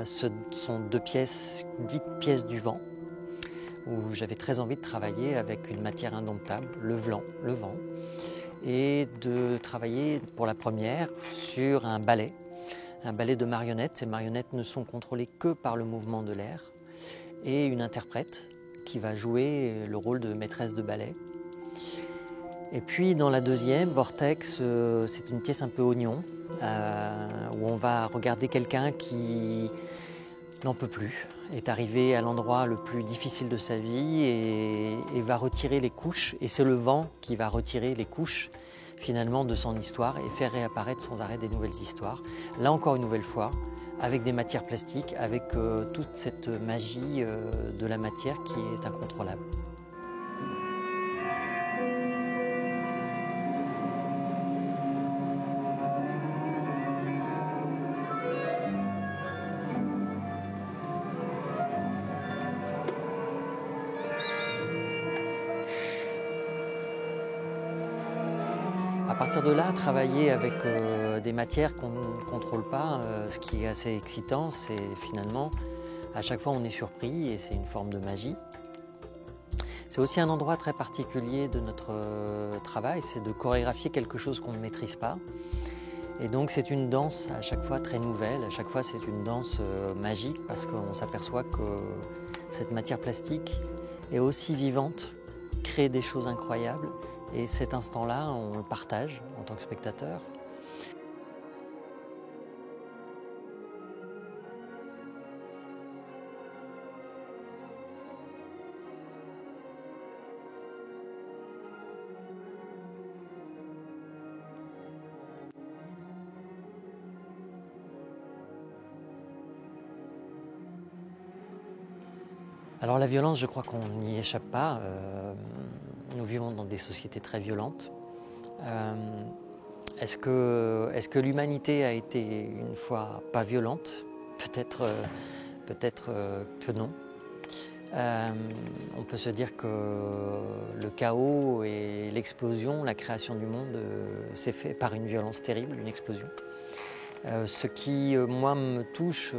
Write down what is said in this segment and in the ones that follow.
Ce sont deux pièces dites pièces du vent, où j'avais très envie de travailler avec une matière indomptable, le vent, et de travailler pour la première sur un ballet de marionnettes. Ces marionnettes ne sont contrôlées que par le mouvement de l'air, et une interprète qui va jouer le rôle de maîtresse de ballet. Et puis dans la deuxième, Vortex, c'est une pièce un peu oignon, où on va regarder quelqu'un qui n'en peut plus, est arrivé à l'endroit le plus difficile de sa vie et va retirer les couches. Et c'est le vent qui va retirer les couches finalement de son histoire et faire réapparaître sans arrêt des nouvelles histoires. Là encore une nouvelle fois, avec des matières plastiques, avec toute cette magie de la matière qui est incontrôlable. À partir de là, travailler avec des matières qu'on ne contrôle pas, ce qui est assez excitant, c'est finalement, à chaque fois on est surpris et c'est une forme de magie. C'est aussi un endroit très particulier de notre travail, c'est de chorégraphier quelque chose qu'on ne maîtrise pas. Et donc c'est une danse à chaque fois très nouvelle, à chaque fois c'est une danse magique parce qu'on s'aperçoit que cette matière plastique est aussi vivante, crée des choses incroyables. Et cet instant-là, on le partage en tant que spectateur. Alors la violence, je crois qu'on n'y échappe pas. Nous vivons dans des sociétés très violentes. Est-ce que l'humanité a été une fois pas violente? Peut-être que non. On peut se dire que le chaos et l'explosion, la création du monde, s'est fait par une violence terrible, une explosion. Ce qui, moi, me touche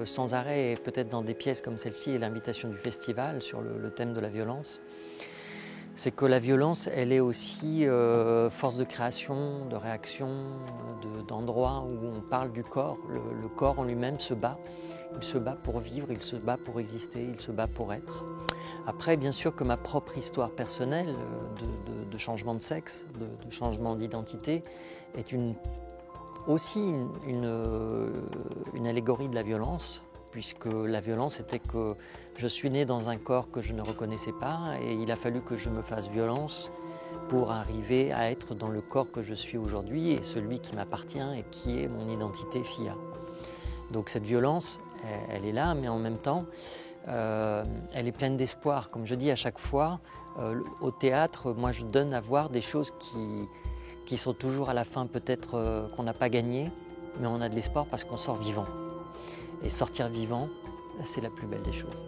sans arrêt, et peut-être dans des pièces comme celle-ci et l'invitation du festival sur le thème de la violence, c'est que la violence, elle est aussi force de création, de réaction, d'endroit où on parle du corps. Le corps en lui-même se bat. Il se bat pour vivre, il se bat pour exister, il se bat pour être. Après, bien sûr que ma propre histoire personnelle de changement de sexe, de changement d'identité, est aussi une allégorie de la violence, puisque la violence était que je suis né dans un corps que je ne reconnaissais pas et il a fallu que je me fasse violence pour arriver à être dans le corps que je suis aujourd'hui et celui qui m'appartient et qui est mon identité FIA. Donc cette violence, elle est là, mais en même temps, elle est pleine d'espoir. Comme je dis à chaque fois, au théâtre, moi je donne à voir des choses qui sont toujours à la fin peut-être qu'on n'a pas gagné, mais on a de l'espoir parce qu'on sort vivant. Et sortir vivant, c'est la plus belle des choses.